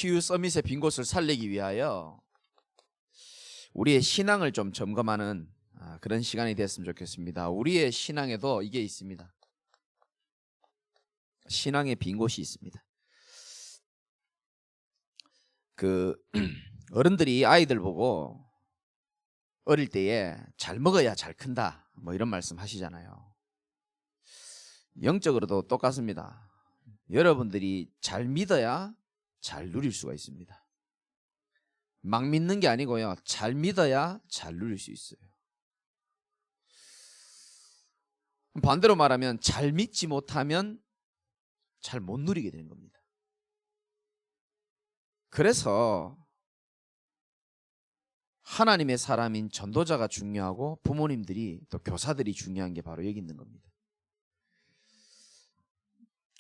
큐 서밋의 빈 곳을 살리기 위하여 우리의 신앙을 좀 점검하는 그런 시간이 됐으면 좋겠습니다. 우리의 신앙에도 이게 있습니다. 신앙의 빈 곳이 있습니다. 어른들이 아이들 보고 어릴 때에 잘 먹어야 잘 큰다 뭐 이런 말씀 하시잖아요. 영적으로도 똑같습니다. 여러분들이 잘 믿어야 잘 누릴 수가 있습니다. 막 믿는 게 아니고요, 잘 믿어야 잘 누릴 수 있어요. 반대로 말하면 잘 믿지 못하면 잘 못 누리게 되는 겁니다. 그래서 하나님의 사람인 전도자가 중요하고 부모님들이 또 교사들이 중요한 게 바로 여기 있는 겁니다.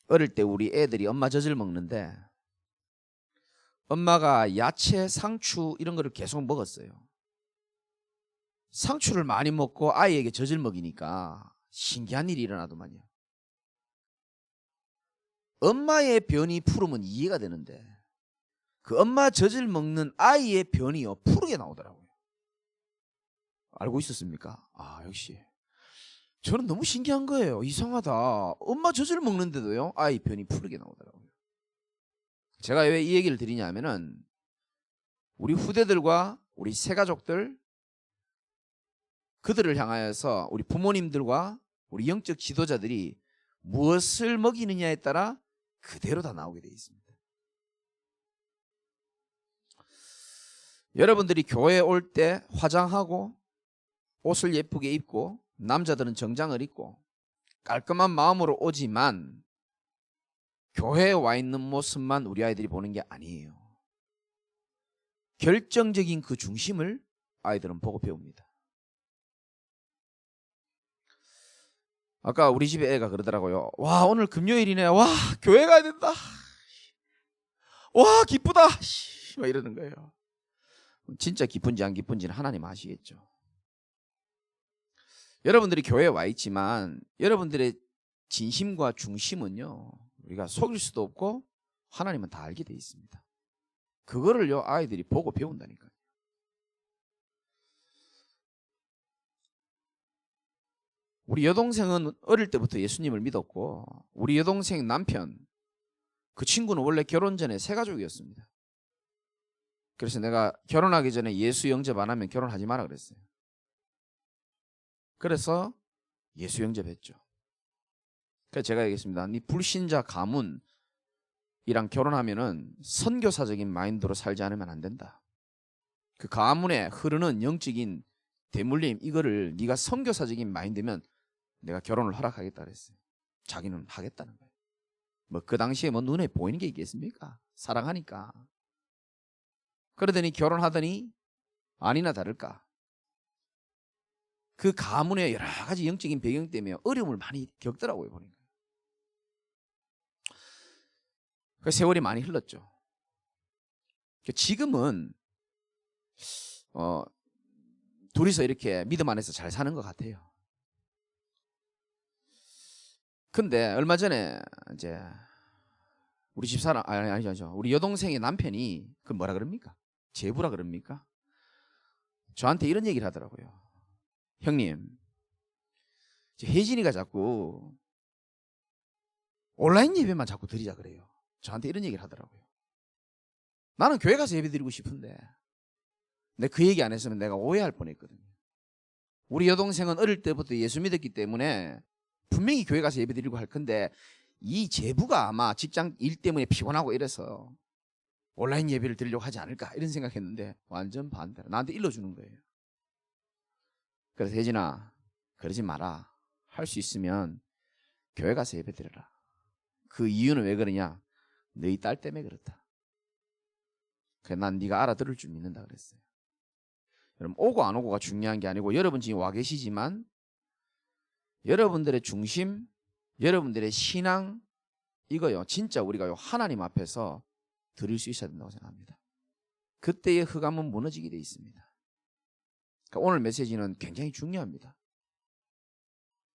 어릴 때 우리 애들이 엄마 젖을 먹는데 엄마가 야채, 상추 이런 거를 계속 먹었어요. 상추를 많이 먹고 아이에게 젖을 먹이니까 신기한 일이 일어나더만요. 엄마의 변이 푸르면 이해가 되는데 그 엄마 젖을 먹는 아이의 변이요 푸르게 나오더라고요. 알고 있었습니까? 역시 저는 너무 신기한 거예요. 이상하다. 엄마 젖을 먹는데도요 아이 변이 푸르게 나오더라고요. 제가 왜 이 얘기를 드리냐면은 우리 후대들과 우리 새가족들, 그들을 향하여서 우리 부모님들과 우리 영적 지도자들이 무엇을 먹이느냐에 따라 그대로 다 나오게 되어 있습니다. 여러분들이 교회에 올 때 화장하고 옷을 예쁘게 입고 남자들은 정장을 입고 깔끔한 마음으로 오지만 교회에 와 있는 모습만 우리 아이들이 보는 게 아니에요. 결정적인 그 중심을 아이들은 보고 배웁니다. 아까 우리 집에 애가 그러더라고요. 와, 오늘 금요일이네. 와, 교회 가야 된다. 와, 기쁘다. 막 이러는 거예요. 진짜 기쁜지 안 기쁜지는 하나님 아시겠죠. 여러분들이 교회에 와 있지만 여러분들의 진심과 중심은요 우리가 속일 수도 없고 하나님은 다 알게 돼 있습니다. 그거를요 아이들이 보고 배운다니까요. 우리 여동생은 어릴 때부터 예수님을 믿었고 우리 여동생 남편 그 친구는 원래 결혼 전에 새가족이었습니다. 그래서 내가 결혼하기 전에 예수 영접 안 하면 결혼하지 마라 그랬어요. 그래서 예수 영접했죠. 그래서 제가 얘기했습니다. 네 불신자 가문이랑 결혼하면은 선교사적인 마인드로 살지 않으면 안 된다. 그 가문에 흐르는 영적인 대물림 이거를 네가 선교사적인 마인드면 내가 결혼을 허락하겠다 그랬어요. 자기는 하겠다는 거예요. 뭐 그 당시에 뭐 눈에 보이는 게 있겠습니까? 사랑하니까. 그러더니 결혼하더니 아니나 다를까 그 가문의 여러 가지 영적인 배경 때문에 어려움을 많이 겪더라고요. 보니까 그 세월이 많이 흘렀죠. 지금은 둘이서 이렇게 믿음 안에서 잘 사는 것 같아요. 근데 얼마 전에 이제 우리 집사람 아니죠. 우리 여동생의 남편이 그 뭐라 그럽니까? 제부라 그럽니까? 저한테 이런 얘기를 하더라고요. 형님, 혜진이가 자꾸 온라인 예배만 자꾸 드리자 그래요. 저한테 이런 얘기를 하더라고요. 나는 교회 가서 예배 드리고 싶은데 근데 그 얘기 안 했으면 내가 오해할 뻔했거든요. 우리 여동생은 어릴 때부터 예수 믿었기 때문에 분명히 교회 가서 예배 드리고 할 건데 이 제부가 아마 직장 일 때문에 피곤하고 이래서 온라인 예배를 드리려고 하지 않을까 이런 생각했는데 완전 반대로 나한테 일러주는 거예요. 그래서 혜진아 그러지 마라. 할 수 있으면 교회 가서 예배 드려라. 그 이유는 왜 그러냐? 너희 딸 때문에 그렇다. 그래 난 네가 알아들을 줄 믿는다 그랬어요. 여러분 오고 안 오고가 중요한 게 아니고 여러분 지금 와 계시지만 여러분들의 중심, 여러분들의 신앙 이거요 진짜 우리가 하나님 앞에서 드릴 수 있어야 된다고 생각합니다. 그때의 흑암은 무너지게 돼 있습니다. 그러니까 오늘 메시지는 굉장히 중요합니다.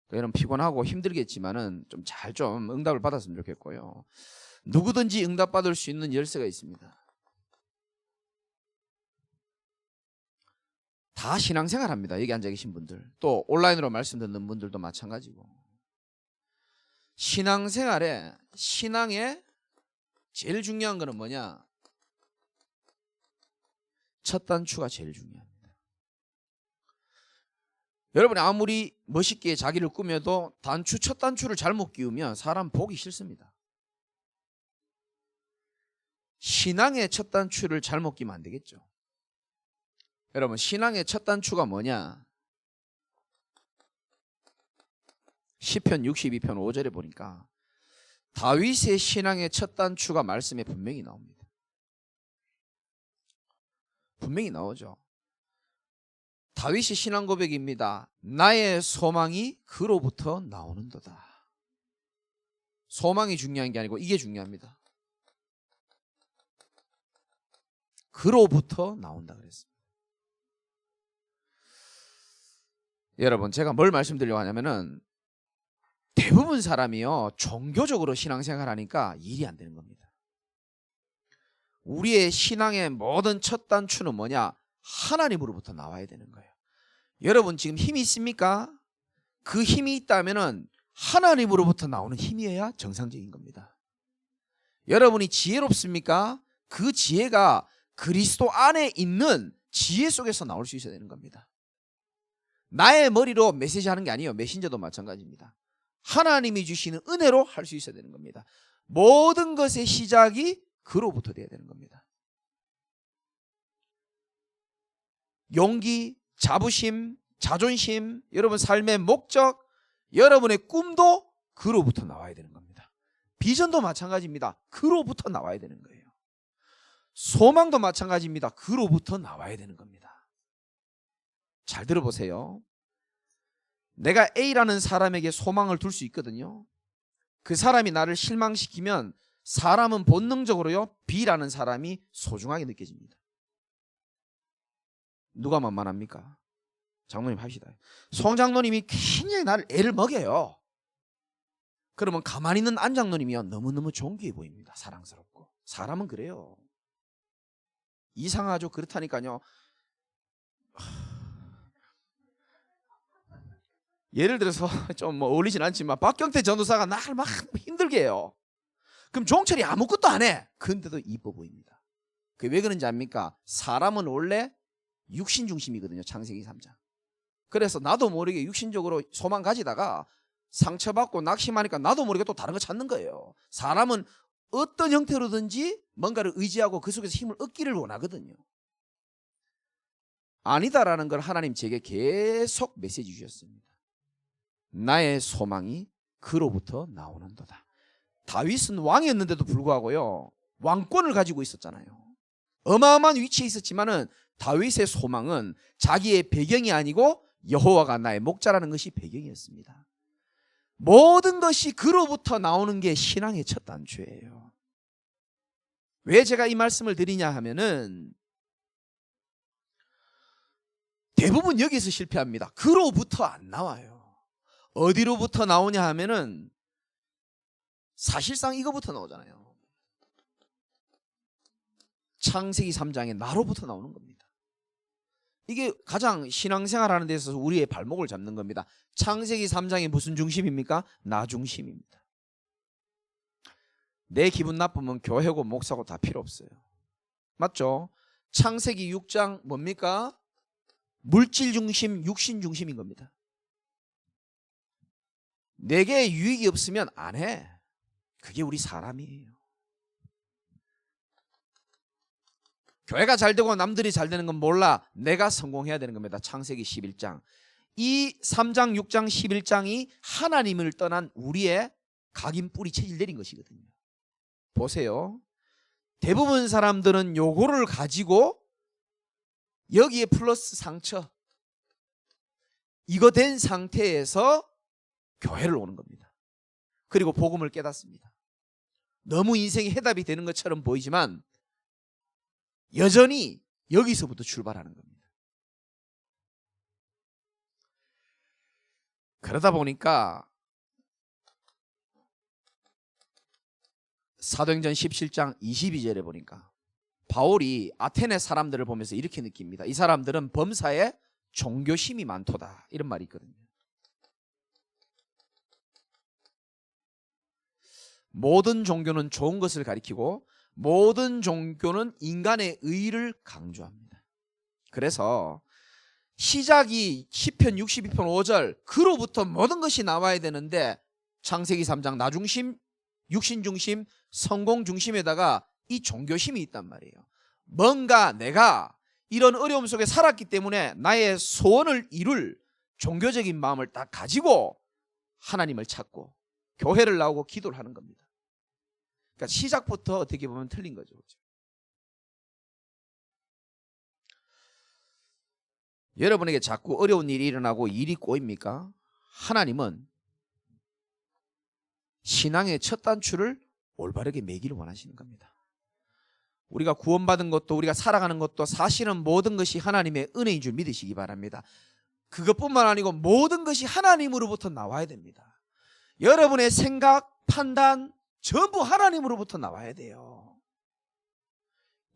그러니까 여러분 피곤하고 힘들겠지만은 좀 응답을 받았으면 좋겠고요. 누구든지 응답받을 수 있는 열쇠가 있습니다. 다 신앙생활 합니다. 여기 앉아 계신 분들, 또 온라인으로 말씀 듣는 분들도 마찬가지고. 신앙생활에, 신앙에 제일 중요한 거는 뭐냐? 첫 단추가 제일 중요합니다. 여러분이 아무리 멋있게 자기를 꾸며도 첫 단추를 잘못 끼우면 사람 보기 싫습니다. 신앙의 첫 단추를 잘못 끼면 안 되겠죠. 여러분, 신앙의 첫 단추가 뭐냐? 시편 62편 5절에 보니까 다윗의 신앙의 첫 단추가 말씀에 분명히 나옵니다. 분명히 나오죠. 다윗의 신앙 고백입니다. 나의 소망이 그로부터 나오는도다. 소망이 중요한 게 아니고 이게 중요합니다. 그로부터 나온다 그랬습니다. 여러분, 제가 뭘 말씀드리려고 하냐면은 대부분 사람이요, 종교적으로 신앙생활 하니까 일이 안 되는 겁니다. 우리의 신앙의 모든 첫 단추는 뭐냐? 하나님으로부터 나와야 되는 거예요. 여러분, 지금 힘이 있습니까? 그 힘이 있다면은 하나님으로부터 나오는 힘이어야 정상적인 겁니다. 여러분이 지혜롭습니까? 그 지혜가 그리스도 안에 있는 지혜 속에서 나올 수 있어야 되는 겁니다. 나의 머리로 메시지 하는 게 아니에요. 메신저도 마찬가지입니다. 하나님이 주시는 은혜로 할 수 있어야 되는 겁니다. 모든 것의 시작이 그로부터 돼야 되는 겁니다. 용기, 자부심, 자존심, 여러분 삶의 목적, 여러분의 꿈도 그로부터 나와야 되는 겁니다. 비전도 마찬가지입니다. 그로부터 나와야 되는 거예요. 소망도 마찬가지입니다. 그로부터 나와야 되는 겁니다. 잘 들어보세요. 내가 A라는 사람에게 소망을 둘 수 있거든요. 그 사람이 나를 실망시키면 사람은 본능적으로요, B라는 사람이 소중하게 느껴집니다. 누가 만만합니까? 장로님 합시다. 송 장로님이 굉장히 나를 애를 먹여요. 그러면 가만히 있는 안 장로님이요, 너무너무 존귀해 보입니다. 사랑스럽고. 사람은 그래요. 이상하죠. 그렇다니까요. 예를 들어서 좀 뭐 어울리진 않지만 박경태 전도사가 나를 막 힘들게 해요. 그럼 종철이 아무것도 안 해. 근데도 이뻐 보입니다. 그게 왜 그런지 압니까? 사람은 원래 육신 중심이거든요. 창세기 3장. 그래서 나도 모르게 육신적으로 소망 가지다가 상처받고 낙심하니까 나도 모르게 또 다른 거 찾는 거예요. 사람은 어떤 형태로든지 뭔가를 의지하고 그 속에서 힘을 얻기를 원하거든요. 아니다라는 걸 하나님 제게 계속 메시지 주셨습니다. 나의 소망이 그로부터 나오는도다. 다윗은 왕이었는데도 불구하고요, 왕권을 가지고 있었잖아요. 어마어마한 위치에 있었지만은 다윗의 소망은 자기의 배경이 아니고 여호와가 나의 목자라는 것이 배경이었습니다. 모든 것이 그로부터 나오는 게 신앙의 첫 단추예요. 왜 제가 이 말씀을 드리냐 하면은 대부분 여기서 실패합니다. 그로부터 안 나와요. 어디로부터 나오냐 하면은 사실상 이거부터 나오잖아요. 창세기 3장에 나로부터 나오는 겁니다. 이게 가장 신앙생활 하는 데 있어서 우리의 발목을 잡는 겁니다. 창세기 3장이 무슨 중심입니까? 나 중심입니다. 내 기분 나쁘면 교회고 목사고 다 필요 없어요. 맞죠? 창세기 6장 뭡니까? 물질 중심, 육신 중심인 겁니다. 내게 유익이 없으면 안 해. 그게 우리 사람이에요. 교회가 잘 되고 남들이 잘 되는 건 몰라. 내가 성공해야 되는 겁니다. 창세기 11장. 이 3장, 6장, 11장이 하나님을 떠난 우리의 각인 뿌리 체질 내린 것이거든요. 보세요. 대부분 사람들은 요거를 가지고 여기에 플러스 상처, 이거 된 상태에서 교회를 오는 겁니다. 그리고 복음을 깨닫습니다. 너무 인생이 해답이 되는 것처럼 보이지만 여전히 여기서부터 출발하는 겁니다. 그러다 보니까 사도행전 17장 22절에 보니까 바울이 아테네 사람들을 보면서 이렇게 느낍니다. 이 사람들은 범사에 종교심이 많도다, 이런 말이 있거든요. 모든 종교는 좋은 것을 가리키고 모든 종교는 인간의 의를 강조합니다. 그래서 시작이 시편 62편 5절 그로부터 모든 것이 나와야 되는데 창세기 3장 나중심, 육신중심, 성공중심에다가 이 종교심이 있단 말이에요. 뭔가 내가 이런 어려움 속에 살았기 때문에 나의 소원을 이룰 종교적인 마음을 딱 가지고 하나님을 찾고 교회를 나오고 기도를 하는 겁니다. 그러니까 시작부터 어떻게 보면 틀린 거죠. 여러분에게 자꾸 어려운 일이 일어나고 일이 꼬입니까? 하나님은 신앙의 첫 단추를 올바르게 매기를 원하시는 겁니다. 우리가 구원받은 것도 우리가 살아가는 것도 사실은 모든 것이 하나님의 은혜인 줄 믿으시기 바랍니다. 그것뿐만 아니고 모든 것이 하나님으로부터 나와야 됩니다. 여러분의 생각, 판단 전부 하나님으로부터 나와야 돼요.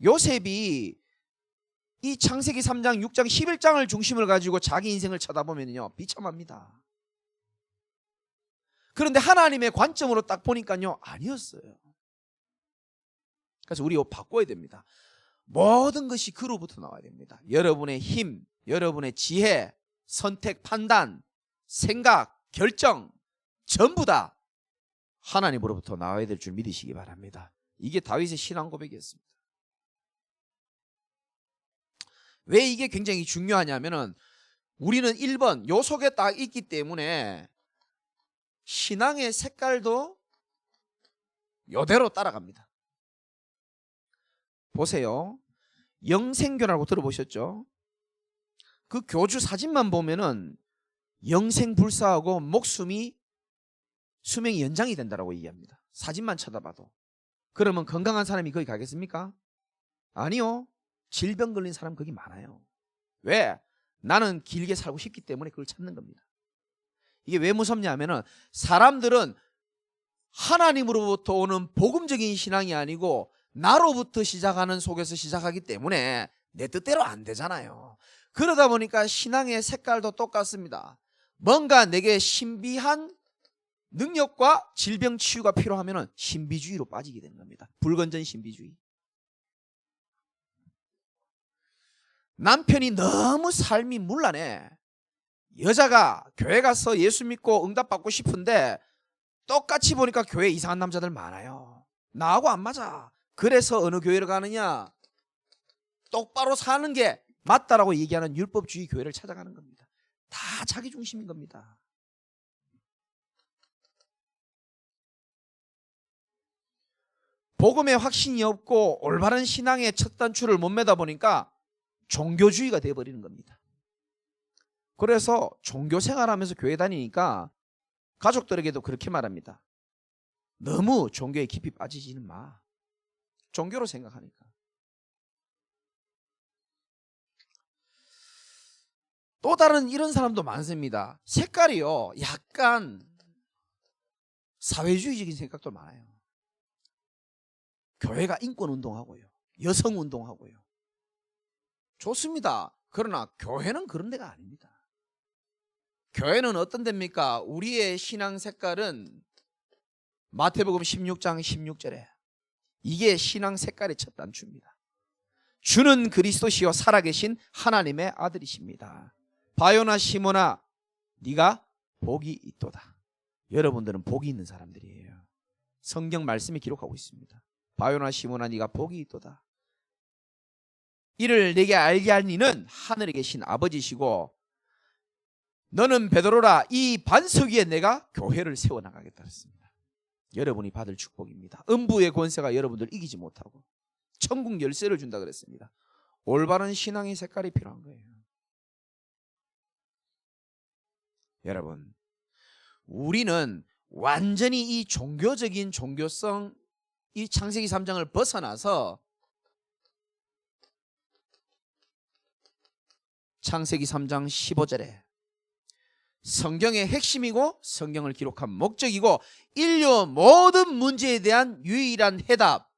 요셉이 이 창세기 3장, 6장, 11장을 중심을 가지고 자기 인생을 쳐다보면요 비참합니다. 그런데 하나님의 관점으로 딱 보니까요 아니었어요. 그래서 우리 이거 바꿔야 됩니다. 모든 것이 그로부터 나와야 됩니다. 여러분의 힘, 여러분의 지혜, 선택, 판단, 생각, 결정 전부 다 하나님으로부터 나와야 될 줄 믿으시기 바랍니다. 이게 다윗의 신앙 고백이었습니다. 왜 이게 굉장히 중요하냐면은 우리는 1번 요 속에 딱 있기 때문에 신앙의 색깔도 요대로 따라갑니다. 보세요. 영생교라고 들어보셨죠? 그 교주 사진만 보면은 영생불사하고 수명이 연장이 된다고 얘기합니다. 사진만 쳐다봐도. 그러면 건강한 사람이 거기 가겠습니까? 아니요. 질병 걸린 사람 거기 많아요. 왜? 나는 길게 살고 싶기 때문에 그걸 찾는 겁니다. 이게 왜 무섭냐 하면은 사람들은 하나님으로부터 오는 복음적인 신앙이 아니고 나로부터 시작하는 속에서 시작하기 때문에 내 뜻대로 안 되잖아요. 그러다 보니까 신앙의 색깔도 똑같습니다. 뭔가 내게 신비한 능력과 질병 치유가 필요하면 신비주의로 빠지게 되는 겁니다. 불건전 신비주의. 남편이 너무 삶이 문란해. 여자가 교회 가서 예수 믿고 응답받고 싶은데 똑같이 보니까 교회에 이상한 남자들 많아요. 나하고 안 맞아. 그래서 어느 교회를 가느냐? 똑바로 사는 게 맞다라고 얘기하는 율법주의 교회를 찾아가는 겁니다. 다 자기 중심인 겁니다. 복음에 확신이 없고 올바른 신앙의 첫 단추를 못 매다 보니까 종교주의가 되어버리는 겁니다. 그래서 종교 생활하면서 교회 다니니까 가족들에게도 그렇게 말합니다. 너무 종교에 깊이 빠지지는 마. 종교로 생각하니까. 또 다른 이런 사람도 많습니다. 색깔이요 약간 사회주의적인 생각도 많아요. 교회가 인권운동하고요 여성운동하고요 좋습니다. 그러나 교회는 그런 데가 아닙니다. 교회는 어떤 데입니까? 우리의 신앙 색깔은 마태복음 16장 16절에 이게 신앙 색깔의 첫 단추입니다. 주는 그리스도시요 살아계신 하나님의 아들이십니다. 바요나 시몬아 네가 복이 있도다. 여러분들은 복이 있는 사람들이에요. 성경 말씀이 기록하고 있습니다. 바요나 시몬아 네가 복이 있도다. 이를 내게 알게 할 이는 하늘에 계신 아버지시고 너는 베드로라 이 반석 위에 내가 교회를 세워나가겠다 했습니다. 여러분이 받을 축복입니다. 음부의 권세가 여러분들 이기지 못하고 천국 열쇠를 준다 그랬습니다. 올바른 신앙의 색깔이 필요한 거예요. 여러분 우리는 완전히 이 종교적인 종교성 이 창세기 3장을 벗어나서 창세기 3장 15절에 성경의 핵심이고 성경을 기록한 목적이고 인류 모든 문제에 대한 유일한 해답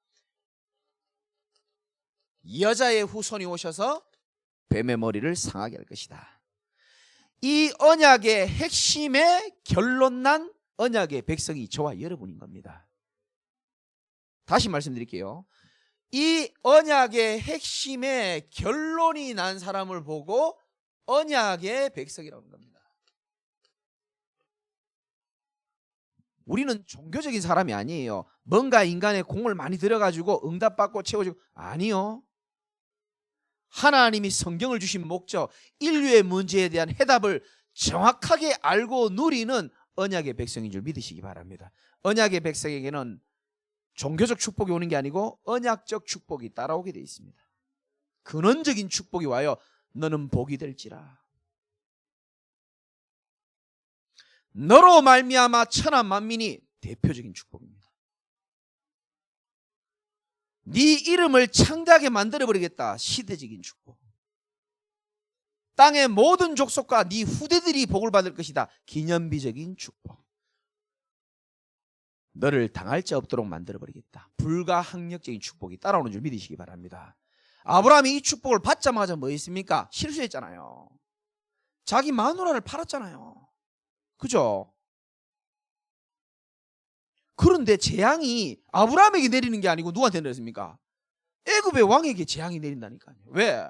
여자의 후손이 오셔서 뱀의 머리를 상하게 할 것이다. 이 언약의 핵심에 결론난 언약의 백성이 저와 여러분인 겁니다. 다시 말씀드릴게요. 이 언약의 핵심에 결론이 난 사람을 보고 언약의 백성이라고 합니다. 우리는 종교적인 사람이 아니에요. 뭔가 인간의 공을 많이 들여가지고 응답받고 채워주고, 아니요. 하나님이 성경을 주신 목적, 인류의 문제에 대한 해답을 정확하게 알고 누리는 언약의 백성인 줄 믿으시기 바랍니다. 언약의 백성에게는 종교적 축복이 오는 게 아니고 언약적 축복이 따라오게 되어 있습니다. 근원적인 축복이 와요. 너는 복이 될지라. 너로 말미암아 천하 만민이, 대표적인 축복입니다. 네 이름을 창대하게 만들어버리겠다, 시대적인 축복. 땅의 모든 족속과 네 후대들이 복을 받을 것이다, 기념비적인 축복. 너를 당할 자 없도록 만들어버리겠다, 불가항력적인 축복이 따라오는 줄 믿으시기 바랍니다. 아브라함이 이 축복을 받자마자 뭐 했습니까? 실수했잖아요. 자기 마누라를 팔았잖아요. 그죠? 그런데 재앙이 아브라함에게 내리는 게 아니고 누구한테 내렸습니까? 애굽의 왕에게 재앙이 내린다니까요. 왜?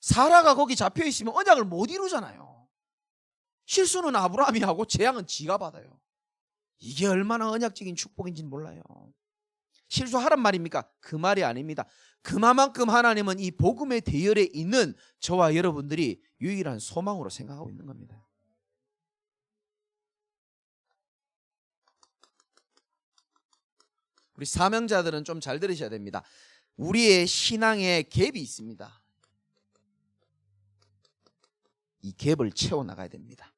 사라가 거기 잡혀 있으면 언약을 못 이루잖아요. 실수는 아브라함이 하고 재앙은 지가 받아요. 이게 얼마나 언약적인 축복인지는 몰라요. 실수하란 말입니까? 그 말이 아닙니다. 그만큼 하나님은 이 복음의 대열에 있는 저와 여러분들이 유일한 소망으로 생각하고 있는 겁니다. 우리 사명자들은 좀 잘 들으셔야 됩니다. 우리의 신앙에 갭이 있습니다. 이 갭을 채워나가야 됩니다.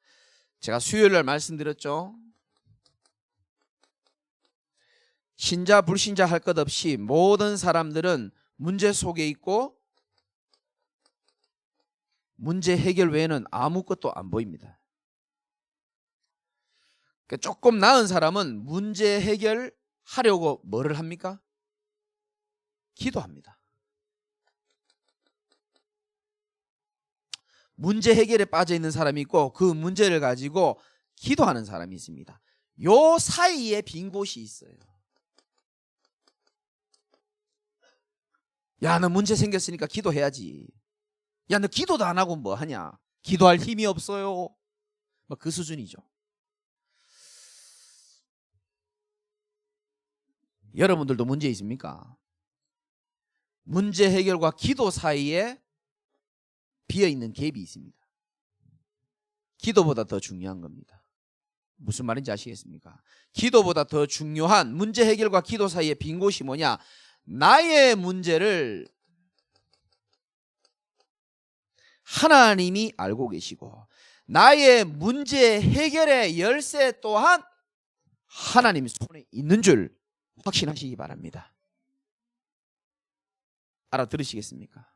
제가 수요일날 말씀드렸죠. 신자 불신자 할 것 없이 모든 사람들은 문제 속에 있고 문제 해결 외에는 아무것도 안 보입니다. 그러니까 조금 나은 사람은 문제 해결하려고 뭐를 합니까? 기도합니다. 문제 해결에 빠져 있는 사람이 있고 그 문제를 가지고 기도하는 사람이 있습니다. 요 사이에 빈 곳이 있어요. 야, 너 문제 생겼으니까 기도해야지. 야, 너 기도도 안 하고 뭐 하냐? 기도할 힘이 없어요. 뭐 그 수준이죠. 여러분들도 문제 있습니까? 문제 해결과 기도 사이에 비어있는 갭이 있습니다. 기도보다 더 중요한 겁니다. 무슨 말인지 아시겠습니까? 기도보다 더 중요한 문제 해결과 기도 사이에 빈 곳이 뭐냐? 나의 문제를 하나님이 알고 계시고 나의 문제 해결의 열쇠 또한 하나님 손에 있는 줄 확신하시기 바랍니다. 알아들으시겠습니까?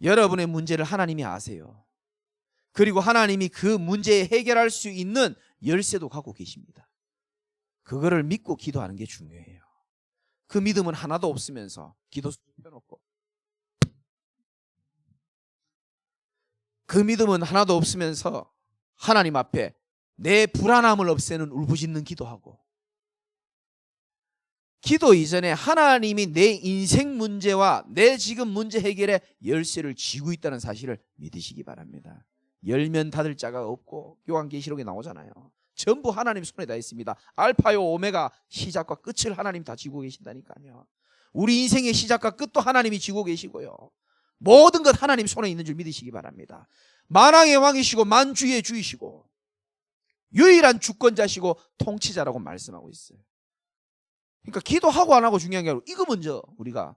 여러분의 문제를 하나님이 아세요. 그리고 하나님이 그 문제에 해결할 수 있는 열쇠도 갖고 계십니다. 그거를 믿고 기도하는 게 중요해요. 그 믿음은 하나도 없으면서 기도 펴놓고, 그 믿음은 하나도 없으면서 하나님 앞에 내 불안함을 없애는 울부짖는 기도하고, 기도 이전에 하나님이 내 인생 문제와 내 지금 문제 해결의 열쇠를 쥐고 있다는 사실을 믿으시기 바랍니다. 열면 닫을 자가 없고 요한계시록에 나오잖아요. 전부 하나님 손에 다 있습니다. 알파요 오메가, 시작과 끝을 하나님 다 쥐고 계신다니까요. 우리 인생의 시작과 끝도 하나님이 쥐고 계시고요. 모든 것 하나님 손에 있는 줄 믿으시기 바랍니다. 만왕의 왕이시고 만주의 주이시고 유일한 주권자시고 통치자라고 말씀하고 있어요. 그러니까 기도하고 안 하고 중요한 게 아니고 이거 먼저 우리가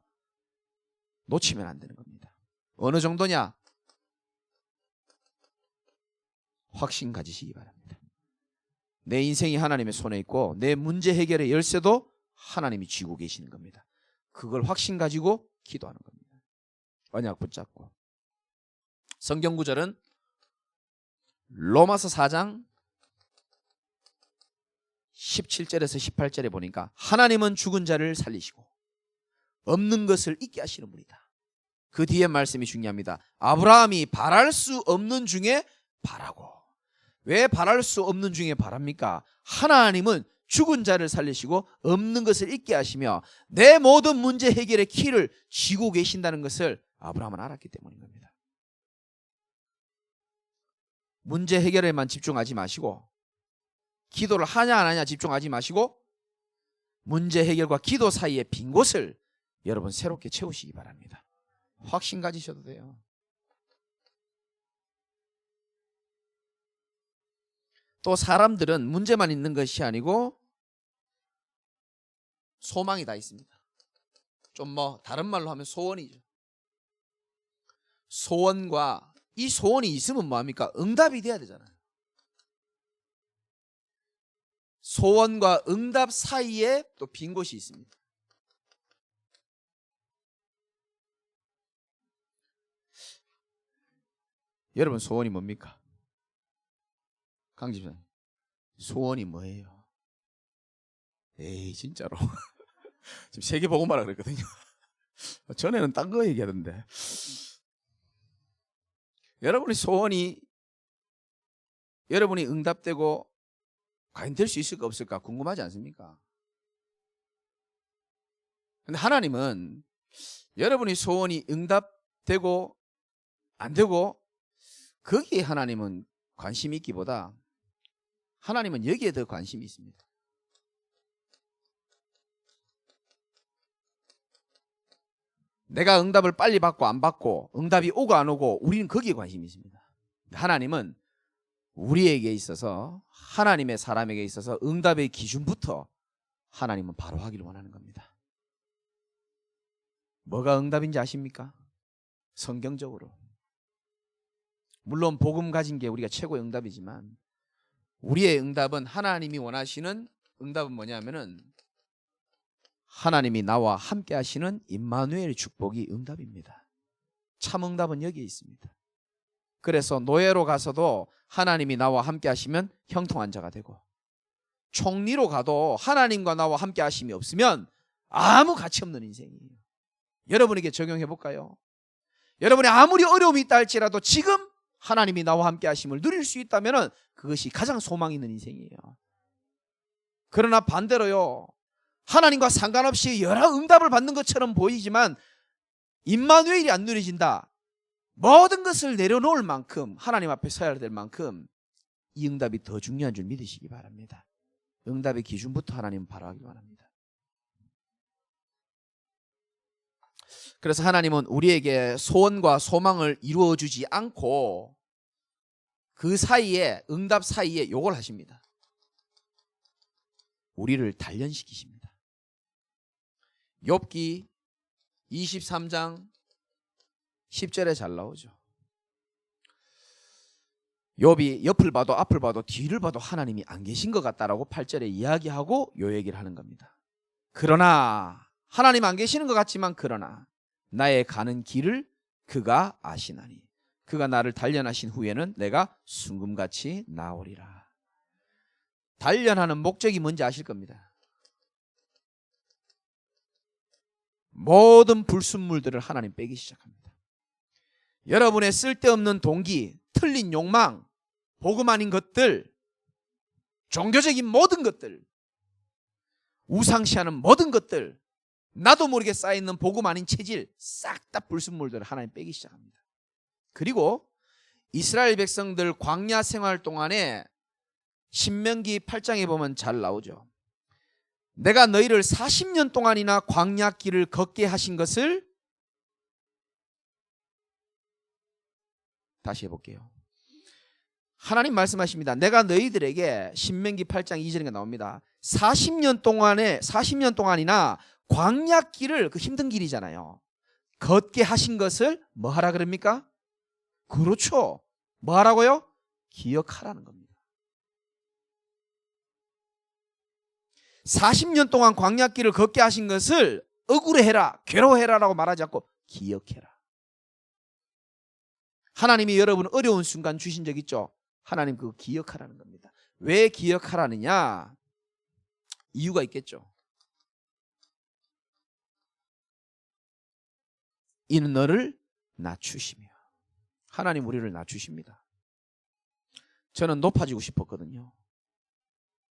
놓치면 안 되는 겁니다. 어느 정도냐? 확신 가지시기 바랍니다. 내 인생이 하나님의 손에 있고 내 문제 해결의 열쇠도 하나님이 쥐고 계시는 겁니다. 그걸 확신 가지고 기도하는 겁니다. 언약 붙잡고. 성경 구절은 로마서 4장 17절에서 18절에 보니까 하나님은 죽은 자를 살리시고 없는 것을 있게 하시는 분이다. 그 뒤에 말씀이 중요합니다. 아브라함이 바랄 수 없는 중에 바라고. 왜 바랄 수 없는 중에 바랍니까? 하나님은 죽은 자를 살리시고 없는 것을 있게 하시며 내 모든 문제 해결의 키를 쥐고 계신다는 것을 아브라함은 알았기 때문인 겁니다. 문제 해결에만 집중하지 마시고, 기도를 하냐 안 하냐 집중하지 마시고, 문제 해결과 기도 사이의 빈 곳을 여러분 새롭게 채우시기 바랍니다. 확신 가지셔도 돼요. 또 사람들은 문제만 있는 것이 아니고 소망이 다 있습니다. 좀 다른 말로 하면 소원이죠. 소원과 이 소원이 있으면 뭐합니까? 응답이 돼야 되잖아요. 소원과 응답 사이에 또 빈 곳이 있습니다. 여러분 소원이 뭡니까? 강 집사님, 소원이 뭐예요? 에이 진짜로 지금 세계복음화라 그랬거든요. 전에는 딴 거 얘기하던데. 여러분의 소원이 여러분이 응답되고 과연 될 수 있을까 없을까 궁금하지 않습니까? 근데 하나님은 여러분의 소원이 응답되고 안 되고 거기에 하나님은 관심이 있기보다 하나님은 여기에 더 관심이 있습니다. 내가 응답을 빨리 받고 안 받고, 응답이 오고 안 오고, 우리는 거기에 관심이 있습니다. 하나님은 우리에게 있어서, 하나님의 사람에게 있어서 응답의 기준부터 하나님은 바로 하기를 원하는 겁니다. 뭐가 응답인지 아십니까? 성경적으로. 물론 복음 가진 게 우리가 최고의 응답이지만 우리의 응답은, 하나님이 원하시는 응답은 뭐냐면은 하나님이 나와 함께 하시는 임마누엘의 축복이 응답입니다. 참 응답은 여기에 있습니다. 그래서 노예로 가서도 하나님이 나와 함께 하시면 형통한 자가 되고, 총리로 가도 하나님과 나와 함께 하심이 없으면 아무 가치 없는 인생이에요. 여러분에게 적용해 볼까요? 여러분이 아무리 어려움이 있다 할지라도 지금 하나님이 나와 함께 하심을 누릴 수 있다면 그것이 가장 소망 있는 인생이에요. 그러나 반대로요, 하나님과 상관없이 여러 응답을 받는 것처럼 보이지만 임마누엘이 안 누려진다. 모든 것을 내려놓을 만큼, 하나님 앞에 서야 될 만큼 이 응답이 더 중요한 줄 믿으시기 바랍니다. 응답의 기준부터 하나님은 바라기 원합니다. 그래서 하나님은 우리에게 소원과 소망을 이루어주지 않고 그 사이에, 응답 사이에 요걸 하십니다. 우리를 단련시키십니다. 욥기 23장 10절에 잘 나오죠. 욥이 옆을 봐도 앞을 봐도 뒤를 봐도 하나님이 안 계신 것 같다라고 8절에 이야기하고 요 얘기를 하는 겁니다. 그러나, 하나님 안 계시는 것 같지만 그러나 나의 가는 길을 그가 아시나니 그가 나를 단련하신 후에는 내가 순금같이 나오리라. 단련하는 목적이 뭔지 아실 겁니다. 모든 불순물들을 하나님 빼기 시작합니다. 여러분의 쓸데없는 동기, 틀린 욕망, 복음 아닌 것들, 종교적인 모든 것들, 우상시하는 모든 것들, 나도 모르게 쌓여있는 복음 아닌 체질, 싹 다 불순물들을 하나님 빼기 시작합니다. 그리고 이스라엘 백성들 광야 생활 동안에 신명기 8장에 보면 잘 나오죠. 내가 너희를 40년 동안이나 광야 길을 걷게 하신 것을, 다시 해볼게요. 하나님 말씀하십니다. 내가 너희들에게, 신명기 8장 2절에 나옵니다. 40년 동안이나 광야 길을, 그 힘든 길이잖아요, 걷게 하신 것을 뭐 하라 그럽니까? 그렇죠. 뭐 하라고요? 기억하라는 겁니다. 40년 동안 광야길을 걷게 하신 것을 억울해해라, 괴로워해라라고 말하지 않고 기억해라. 하나님이 여러분 어려운 순간 주신 적 있죠? 하나님 그거 기억하라는 겁니다. 왜 기억하라느냐? 이유가 있겠죠. 이는 너를 낮추시며. 하나님 우리를 낮추십니다. 저는 높아지고 싶었거든요.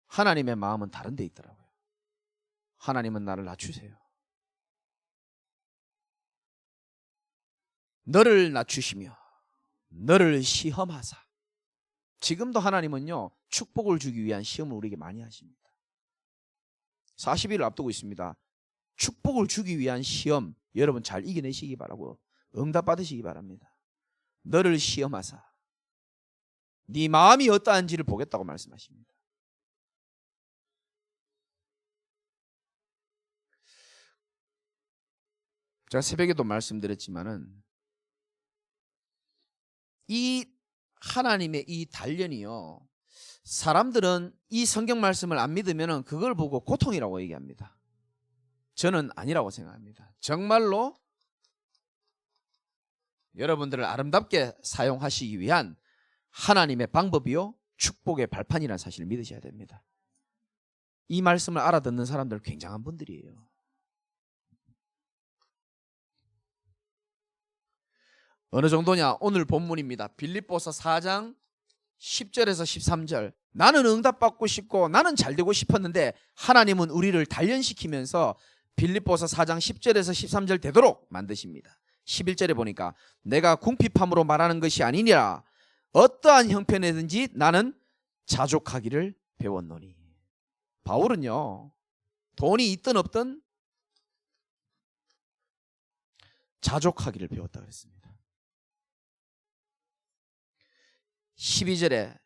하나님의 마음은 다른 데 있더라고요. 하나님은 나를 낮추세요. 너를 낮추시며 너를 시험하사. 지금도 하나님은요, 축복을 주기 위한 시험을 우리에게 많이 하십니다. 40일을 앞두고 있습니다. 축복을 주기 위한 시험, 여러분 잘 이겨내시기 바라고 응답 받으시기 바랍니다. 너를 시험하사 네 마음이 어떠한지를 보겠다고 말씀하십니다. 제가 새벽에도 말씀드렸지만은 이 하나님의 이 단련이요, 사람들은 이 성경 말씀을 안 믿으면 그걸 보고 고통이라고 얘기합니다. 저는 아니라고 생각합니다. 정말로 여러분들을 아름답게 사용하시기 위한 하나님의 방법이요, 축복의 발판이라는 사실을 믿으셔야 됩니다. 이 말씀을 알아듣는 사람들 굉장한 분들이에요. 어느 정도냐? 오늘 본문입니다. 빌립보서 4장 10절에서 13절. 나는 응답받고 싶고 나는 잘되고 싶었는데 하나님은 우리를 단련시키면서 빌립보서 4장 10절에서 13절 되도록 만드십니다. 11절에 보니까 내가 궁핍함으로 말하는 것이 아니니라. 어떠한 형편이든지 나는 자족하기를 배웠노니. 바울은요, 돈이 있든 없든 자족하기를 배웠다 그랬습니다. 12절에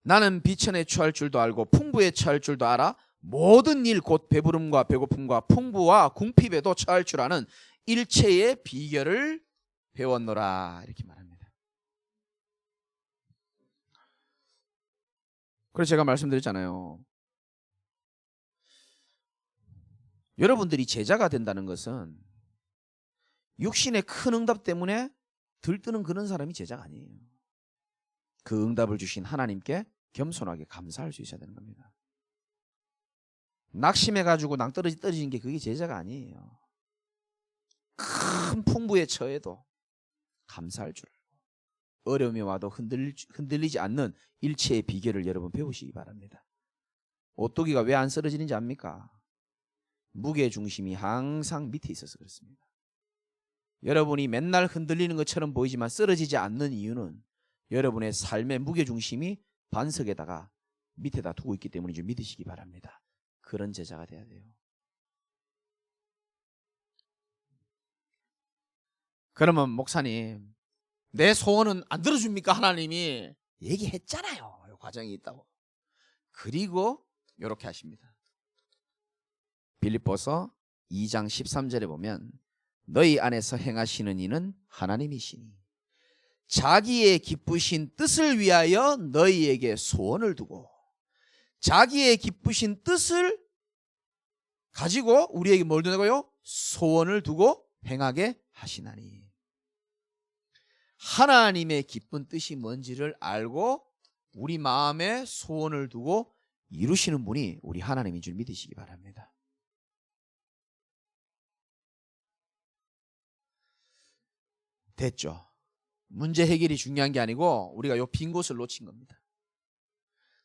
나는 비천에 처할 줄도 알고 풍부에 처할 줄도 알아 모든 일 곧 배부름과 배고픔과 풍부와 궁핍에도 처할 줄 아는 일체의 비결을 배웠노라, 이렇게 말합니다. 그래서 제가 말씀드렸잖아요. 여러분들이 제자가 된다는 것은 육신의 큰 응답 때문에 들뜨는 그런 사람이 제자가 아니에요. 그 응답을 주신 하나님께 겸손하게 감사할 수 있어야 되는 겁니다. 낙심해가지고 떨어지는 게 그게 제자가 아니에요. 큰 풍부에 처해도 감사할 줄 알고 어려움이 와도 흔들리지 않는 일체의 비결을 여러분 배우시기 바랍니다. 오뚜기가 왜 안 쓰러지는지 압니까? 무게 중심이 항상 밑에 있어서 그렇습니다. 여러분이 맨날 흔들리는 것처럼 보이지만 쓰러지지 않는 이유는 여러분의 삶의 무게중심이 반석에다가 밑에다 두고 있기 때문인 줄 믿으시기 바랍니다. 그런 제자가 돼야 돼요. 그러면 목사님, 내 소원은 안 들어줍니까? 하나님이 얘기했잖아요. 이 과정이 있다고. 그리고 이렇게 하십니다. 빌립보서 2장 13절에 보면 너희 안에서 행하시는 이는 하나님이시니 자기의 기쁘신 뜻을 위하여 너희에게 소원을 두고, 자기의 기쁘신 뜻을 가지고 우리에게 뭘 두고요? 소원을 두고 행하게 하시나니. 하나님의 기쁜 뜻이 뭔지를 알고 우리 마음에 소원을 두고 이루시는 분이 우리 하나님인 줄 믿으시기 바랍니다. 됐죠? 문제 해결이 중요한 게 아니고 우리가 요 빈 곳을 놓친 겁니다.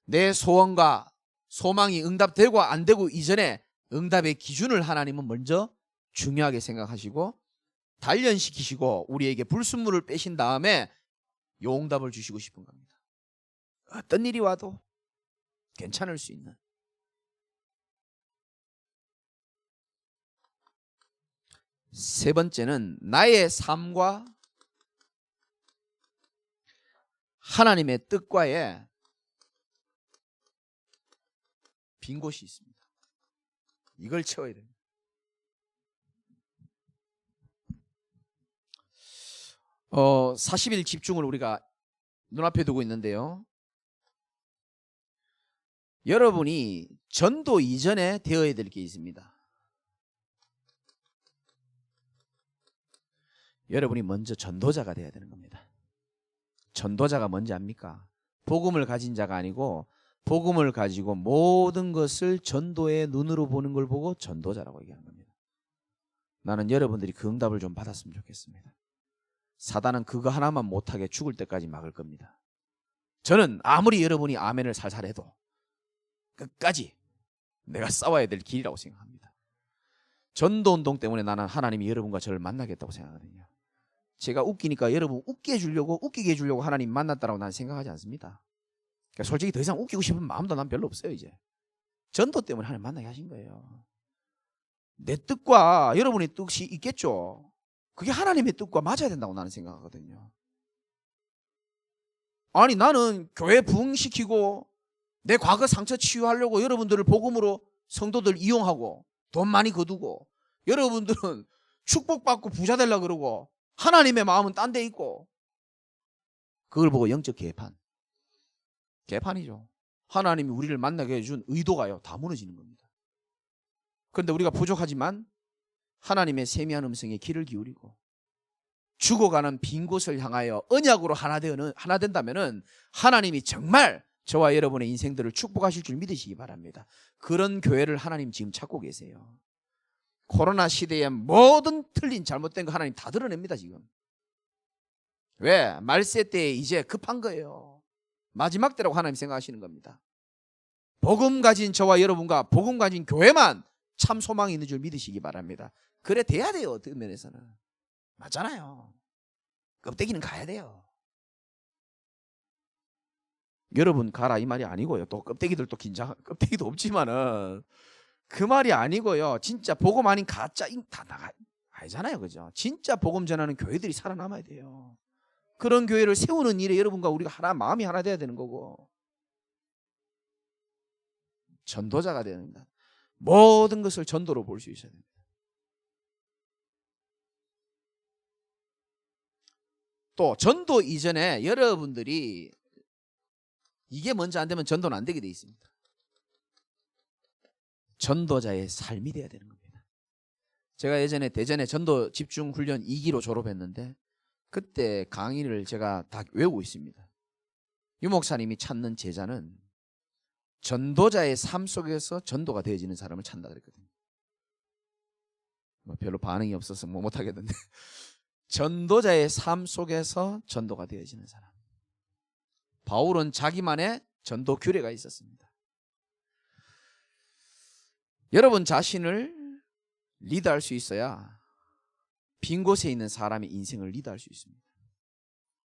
내 소원과 소망이 응답되고 안 되고 이전에 응답의 기준을 하나님은 먼저 중요하게 생각하시고 단련시키시고 우리에게 불순물을 빼신 다음에 요 응답을 주시고 싶은 겁니다. 어떤 일이 와도 괜찮을 수 있는. 세 번째는 나의 삶과 하나님의 뜻과의 빈 곳이 있습니다. 이걸 채워야 됩니다. 40일 집중을 우리가 눈앞에 두고 있는데요. 여러분이 전도 이전에 되어야 될 게 있습니다. 여러분이 먼저 전도자가 되어야 되는 겁니다. 전도자가 뭔지 압니까? 복음을 가진 자가 아니고 복음을 가지고 모든 것을 전도의 눈으로 보는 걸 보고 전도자라고 얘기하는 겁니다. 나는 여러분들이 그 응답을 좀 받았으면 좋겠습니다. 사단은 그거 하나만 못하게 죽을 때까지 막을 겁니다. 저는 아무리 여러분이 아멘을 살살 해도 끝까지 내가 싸워야 될 길이라고 생각합니다. 전도운동 때문에 나는 하나님이 여러분과 저를 만나겠다고 생각하거든요. 제가 웃기니까 여러분 웃게 해주려고 하나님 만났다라고 나는 생각하지 않습니다. 그러니까 솔직히 더 이상 웃기고 싶은 마음도 난 별로 없어요. 이제 전도 때문에 하나님 만나게 하신 거예요. 내 뜻과 여러분의 뜻이 있겠죠. 그게 하나님의 뜻과 맞아야 된다고 나는 생각하거든요. 아니 나는 교회 부흥시키고 내 과거 상처 치유하려고 여러분들을 복음으로 성도들 이용하고 돈 많이 거두고 여러분들은 축복받고 부자 되려고 그러고 하나님의 마음은 딴 데 있고 그걸 보고 영적 개판이죠. 하나님이 우리를 만나게 해준 의도가요 다 무너지는 겁니다. 그런데 우리가 부족하지만 하나님의 세미한 음성에 귀를 기울이고 죽어가는 빈 곳을 향하여 언약으로 하나 된다면 하나님이 정말 저와 여러분의 인생들을 축복하실 줄 믿으시기 바랍니다. 그런 교회를 하나님 지금 찾고 계세요. 코로나 시대에 모든 틀린 잘못된 거 하나님 다 드러냅니다. 지금 왜? 말세 때에 이제 급한 거예요. 마지막 때라고 하나님 생각하시는 겁니다. 복음 가진 저와 여러분과 복음 가진 교회만 참 소망이 있는 줄 믿으시기 바랍니다. 그래 돼야 돼요. 어떤 면에서는 맞잖아요. 껍데기는 가야 돼요. 여러분 가라 이 말이 아니고요. 또 껍데기들도 껍데기도 없지만은 그 말이 아니고요. 진짜 복음 아닌 가짜 다 나가 아니잖아요. 그죠? 진짜 복음 전하는 교회들이 살아남아야 돼요. 그런 교회를 세우는 일에 여러분과 우리가 마음이 하나 돼야 되는 거고 전도자가 되야 됩니다. 모든 것을 전도로 볼 수 있어야 됩니다. 또 전도 이전에 여러분들이 이게 먼저 안 되면 전도는 안 되게 돼 있습니다. 전도자의 삶이 돼야 되는 겁니다. 제가 예전에 대전에 전도 집중 훈련 2기로 졸업했는데 그때 강의를 제가 다 외우고 있습니다. 유 목사님이 찾는 제자는 전도자의 삶 속에서 전도가 되어지는 사람을 찾는다 그랬거든요. 별로 반응이 없어서 못하겠는데 전도자의 삶 속에서 전도가 되어지는 사람. 바울은 자기만의 전도 규례가 있었습니다. 여러분 자신을 리드할 수 있어야 빈 곳에 있는 사람의 인생을 리드할 수 있습니다.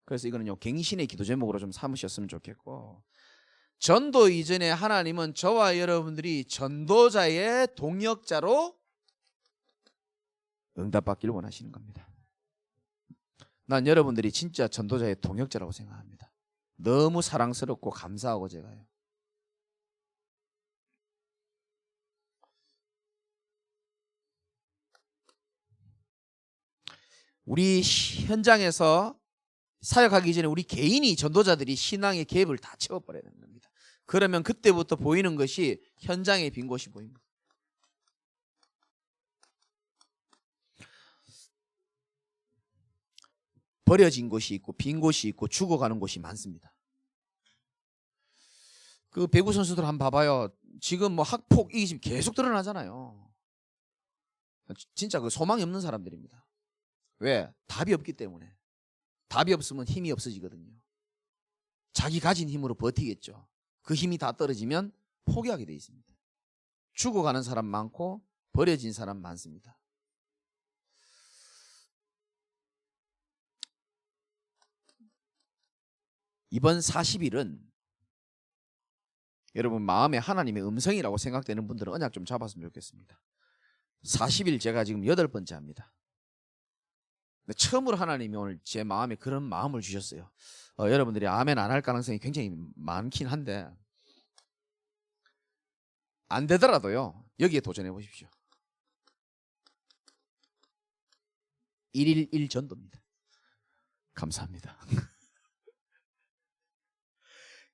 그래서 이거는요 갱신의 기도 제목으로 좀 삼으셨으면 좋겠고 전도 이전에 하나님은 저와 여러분들이 전도자의 동역자로 응답받기를 원하시는 겁니다. 난 여러분들이 진짜 전도자의 동역자라고 생각합니다. 너무 사랑스럽고 감사하고 제가요. 우리 현장에서 사역하기 전에 우리 개인이 전도자들이 신앙의 갭을 다 채워버려야 되는 겁니다. 그러면 그때부터 보이는 것이 현장의 빈 곳이 보입니다. 버려진 곳이 있고 빈 곳이 있고 죽어가는 곳이 많습니다. 그 배구 선수들 한번 봐봐요. 지금 뭐 학폭 이게 지금 계속 드러나잖아요. 진짜 그 소망이 없는 사람들입니다. 왜? 답이 없기 때문에. 답이 없으면 힘이 없어지거든요. 자기 가진 힘으로 버티겠죠. 그 힘이 다 떨어지면 포기하게 돼 있습니다. 죽어가는 사람 많고 버려진 사람 많습니다. 이번 40일은 여러분 마음에 하나님의 음성이라고 생각되는 분들은 언약 좀 잡았으면 좋겠습니다. 40일 제가 지금 8번째 합니다. 처음으로 하나님이 오늘 제 마음에 그런 마음을 주셨어요. 여러분들이 아멘 안 할 가능성이 굉장히 많긴 한데 안 되더라도요 여기에 도전해 보십시오. 1일 1전도입니다. 감사합니다.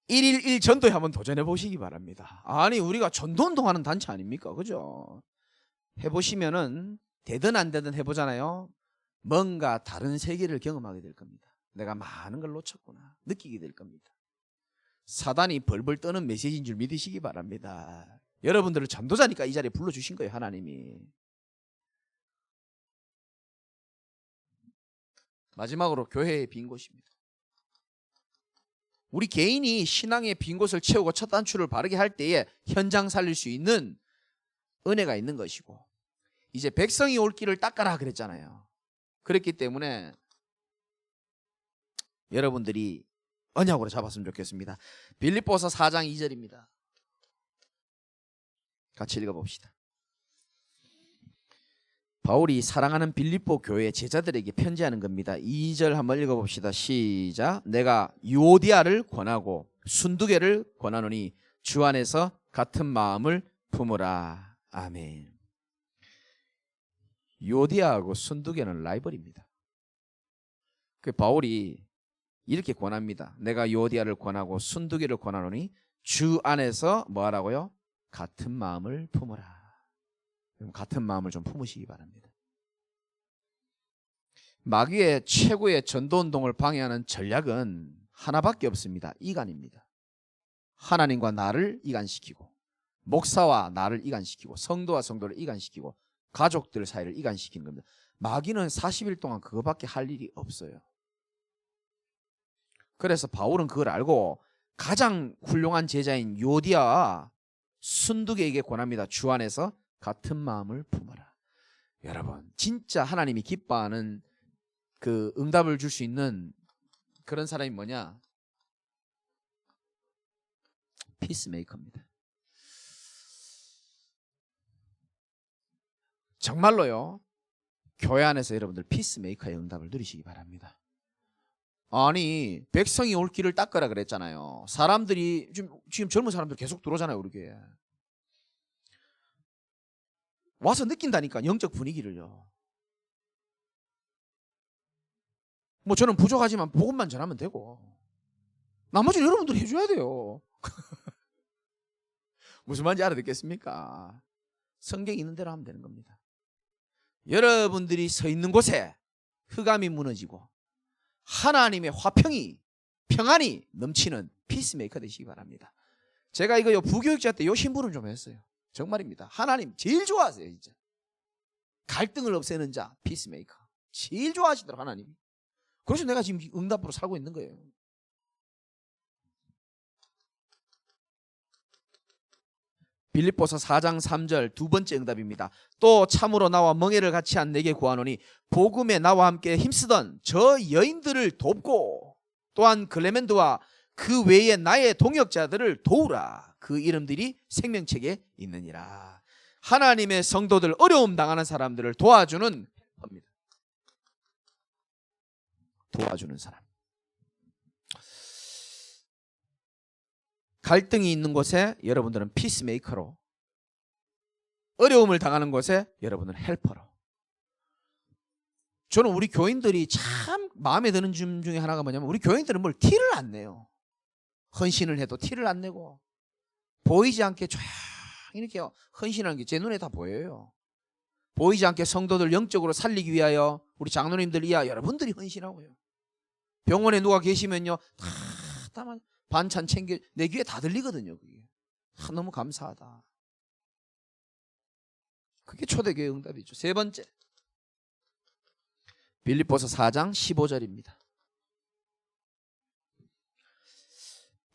1일 1전도에 한번 도전해 보시기 바랍니다. 아니 우리가 전도운동하는 단체 아닙니까? 그죠? 해보시면은 되든 안 되든 해보잖아요. 뭔가 다른 세계를 경험하게 될 겁니다. 내가 많은 걸 놓쳤구나 느끼게 될 겁니다. 사단이 벌벌 떠는 메시지인 줄 믿으시기 바랍니다. 여러분들을 전도자니까 이 자리에 불러주신 거예요. 하나님이. 마지막으로 교회의 빈 곳입니다. 우리 개인이 신앙의 빈 곳을 채우고 첫 단추를 바르게 할 때에 현장 살릴 수 있는 은혜가 있는 것이고, 이제 백성이 올 길을 닦아라 그랬잖아요. 그랬기 때문에 여러분들이 언약으로 잡았으면 좋겠습니다. 빌립보서 4장 2절입니다. 같이 읽어봅시다. 바울이 사랑하는 빌립보 교회 제자들에게 편지하는 겁니다. 2절 한번 읽어봅시다. 시작. 내가 유오디아를 권하고 순두개를 권하노니 주 안에서 같은 마음을 품으라. 아멘. 유오디아하고 순두개는 라이벌입니다. 그 바울이 이렇게 권합니다. 내가 유오디아를 권하고 순두개를 권하노니 주 안에서 뭐 하라고요? 같은 마음을 품으라. 같은 마음을 좀 품으시기 바랍니다. 마귀의 최고의 전도운동을 방해하는 전략은 하나밖에 없습니다. 이간입니다. 하나님과 나를 이간시키고, 목사와 나를 이간시키고, 성도와 성도를 이간시키고, 가족들 사이를 이간시키는 겁니다. 마귀는 40일 동안 그거밖에 할 일이 없어요. 그래서 바울은 그걸 알고 가장 훌륭한 제자인 요디아와 순두개에게 권합니다. 주 안에서 같은 마음을 품어라. 여러분, 진짜 하나님이 기뻐하는 그 응답을 줄 수 있는 그런 사람이 뭐냐? 피스메이커입니다. 정말로요, 교회 안에서 여러분들 피스메이커의 응답을 누리시기 바랍니다. 아니, 백성이 올 길을 닦으라 그랬잖아요. 사람들이 지금 젊은 사람들 계속 들어오잖아요, 우리 교회에. 와서 느낀다니까, 영적 분위기를요. 뭐 저는 부족하지만 복음만 전하면 되고 나머지는 여러분들이 해줘야 돼요. 무슨 말인지 알아듣겠습니까? 성경이 있는 대로 하면 되는 겁니다. 여러분들이 서 있는 곳에 흑암이 무너지고 하나님의 화평이, 평안이 넘치는 피스메이커 되시기 바랍니다. 제가 이거 부교육자 때 요 신부름 좀 했어요. 정말입니다. 하나님 제일 좋아하세요. 진짜 갈등을 없애는 자, 피스메이커 제일 좋아하시더라고요, 하나님이. 그래서 내가 지금 응답으로 살고 있는 거예요. 빌립보서 4장 3절 두 번째 응답입니다. 또 참으로 나와 멍에를 같이 한 내게 구하노니 복음에 나와 함께 힘쓰던 저 여인들을 돕고 또한 클레멘드와 그 외에 나의 동역자들을 도우라. 그 이름들이 생명책에 있느니라. 하나님의 성도들, 어려움 당하는 사람들을 도와주는 겁니다. 도와주는 사람. 갈등이 있는 곳에 여러분들은 피스메이커로, 어려움을 당하는 곳에 여러분은 헬퍼로. 저는 우리 교인들이 참 마음에 드는 점 중에 하나가 뭐냐면, 우리 교인들은 뭘 티를 안 내요. 헌신을 해도 티를 안 내고 보이지 않게 조용히 이렇게 헌신하는 게 제 눈에 다 보여요. 보이지 않게 성도들 영적으로 살리기 위하여, 우리 장로님들 이하 여러분들이 헌신하고요. 병원에 누가 계시면요, 다 반찬 챙겨, 내 귀에 다 들리거든요. 그게 너무 감사하다. 그게 초대교회 응답이죠. 세 번째, 빌립보서 4장 15절입니다.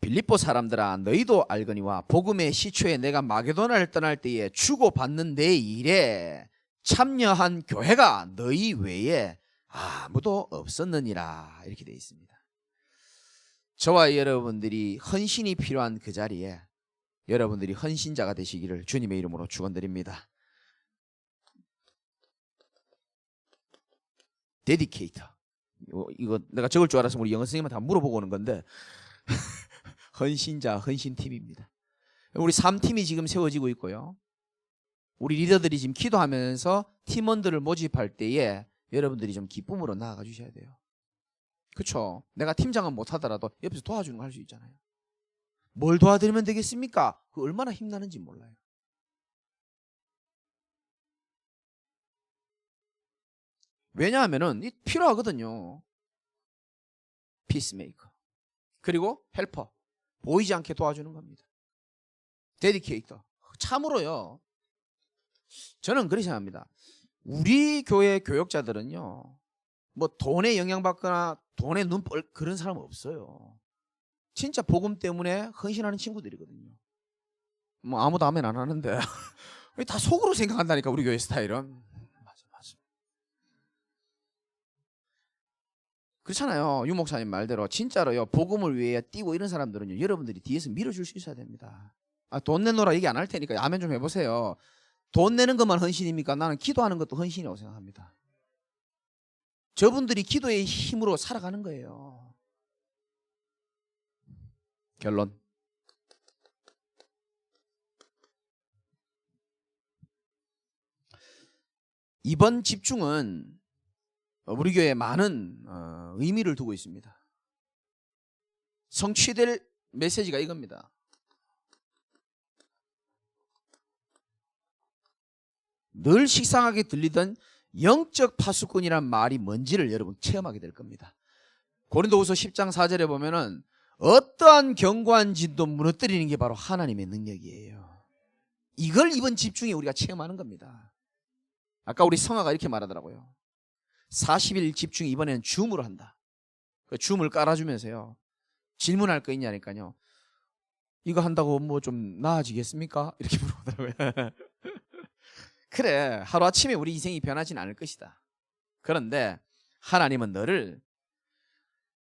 빌립보 사람들아, 너희도 알거니와 복음의 시초에 내가 마게도나를 떠날 때에 주고받는 내 일에 참여한 교회가 너희 외에 아무도 없었느니라. 이렇게 되어 있습니다. 저와 여러분들이 헌신이 필요한 그 자리에 여러분들이 헌신자가 되시기를 주님의 이름으로 축원드립니다. 데디케이터, 이거 내가 적을 줄 알아서 우리 영어 선생님한테 한번 물어보고 오는 건데 헌신자, 헌신팀입니다. 우리 3팀이 지금 세워지고 있고요. 우리 리더들이 지금 기도하면서 팀원들을 모집할 때에 여러분들이 좀 기쁨으로 나아가 주셔야 돼요. 그렇죠? 내가 팀장은 못하더라도 옆에서 도와주는 거 할 수 있잖아요. 뭘 도와드리면 되겠습니까? 그 얼마나 힘나는지 몰라요. 왜냐하면은 필요하거든요. 피스메이커, 그리고 헬퍼, 보이지 않게 도와주는 겁니다. 데디케이터, 참으로요, 저는 그렇게 생각합니다. 우리 교회 교역자들은요, 뭐 돈에 영향받거나 돈에 눈 뻘 그런 사람 없어요. 진짜 복음 때문에 헌신하는 친구들이거든요. 뭐 아무도 아멘 안 하는데 다 속으로 생각한다니까, 우리 교회 스타일은. 맞아. 그렇잖아요. 유 목사님 말대로 진짜로요, 복음을 위해 뛰고 이런 사람들은요, 여러분들이 뒤에서 밀어줄 수 있어야 됩니다. 돈 내놓으라 얘기 안 할 테니까 아멘 좀 해보세요. 돈 내는 것만 헌신입니까? 나는 기도하는 것도 헌신이라고 생각합니다. 저분들이 기도의 힘으로 살아가는 거예요. 결론. 이번 집중은 우리 교회에 많은 의미를 두고 있습니다. 성취될 메시지가 이겁니다. 늘 식상하게 들리던 영적 파수꾼이란 말이 뭔지를 여러분 체험하게 될 겁니다. 고린도후서 10장 4절에 보면은 어떠한 견고한 진도 무너뜨리는 게 바로 하나님의 능력이에요. 이걸 이번 집중에 우리가 체험하는 겁니다. 아까 우리 성화가 이렇게 말하더라고요. 40일 집중 이번에는 줌으로 한다. 그 줌을 깔아주면서요, 질문할 거 있냐니까요. 이거 한다고 뭐 좀 나아지겠습니까? 이렇게 물어보더라고요. 그래, 하루아침에 우리 인생이 변하진 않을 것이다. 그런데 하나님은 너를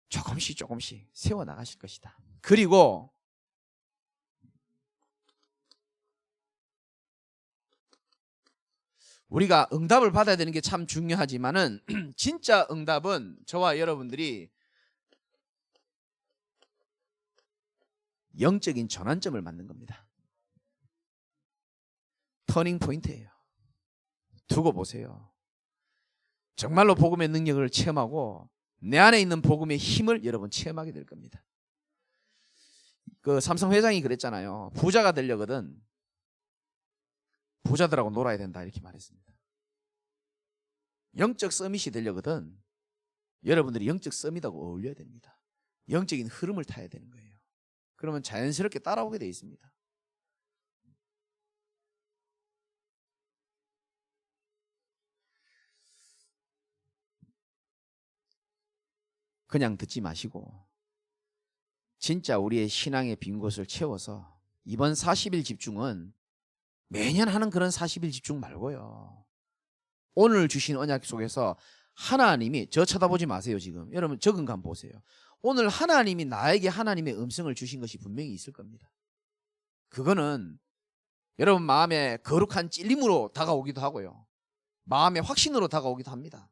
조금씩 세워나가실 것이다. 그리고 우리가 응답을 받아야 되는 게 참 중요하지만은 진짜 응답은 저와 여러분들이 영적인 전환점을 맞는 겁니다. 터닝 포인트예요. 두고 보세요. 정말로 복음의 능력을 체험하고 내 안에 있는 복음의 힘을 여러분 체험하게 될 겁니다. 그 삼성 회장이 그랬잖아요. 부자가 되려거든 부자들하고 놀아야 된다, 이렇게 말했습니다. 영적 서밋이 되려거든 여러분들이 영적 서밋하고 어울려야 됩니다. 영적인 흐름을 타야 되는 거예요. 그러면 자연스럽게 따라오게 돼 있습니다. 그냥 듣지 마시고 진짜 우리의 신앙의 빈 곳을 채워서 이번 40일 집중은 매년 하는 그런 40일 집중 말고요, 오늘 주신 언약 속에서 하나님이, 저 쳐다보지 마세요. 지금 여러분 적은 감 보세요. 오늘 하나님이 나에게 하나님의 음성을 주신 것이 분명히 있을 겁니다. 그거는 여러분 마음에 거룩한 찔림으로 다가오기도 하고요, 마음의 확신으로 다가오기도 합니다.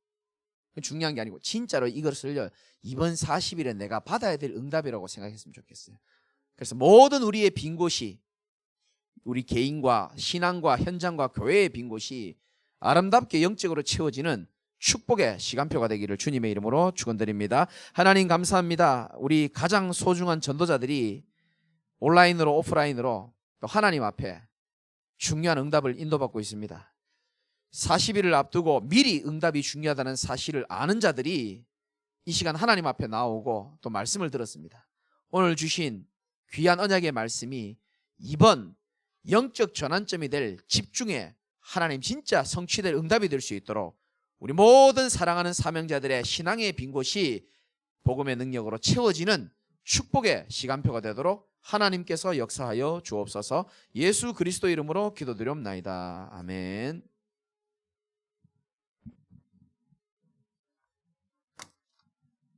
중요한 게 아니고 진짜로 이것을 이번 40일에 내가 받아야 될 응답이라고 생각했으면 좋겠어요. 그래서 모든 우리의 빈 곳이, 우리 개인과 신앙과 현장과 교회의 빈 곳이 아름답게 영적으로 채워지는 축복의 시간표가 되기를 주님의 이름으로 축원드립니다. 하나님 감사합니다. 우리 가장 소중한 전도자들이 온라인으로 오프라인으로 또 하나님 앞에 중요한 응답을 인도받고 있습니다. 40일을 앞두고 미리 응답이 중요하다는 사실을 아는 자들이 이 시간 하나님 앞에 나오고 또 말씀을 들었습니다. 오늘 주신 귀한 언약의 말씀이 이번 영적 전환점이 될 집중에 하나님 진짜 성취될 응답이 될 수 있도록 우리 모든 사랑하는 사명자들의 신앙의 빈 곳이 복음의 능력으로 채워지는 축복의 시간표가 되도록 하나님께서 역사하여 주옵소서. 예수 그리스도 이름으로 기도드리옵나이다. 아멘.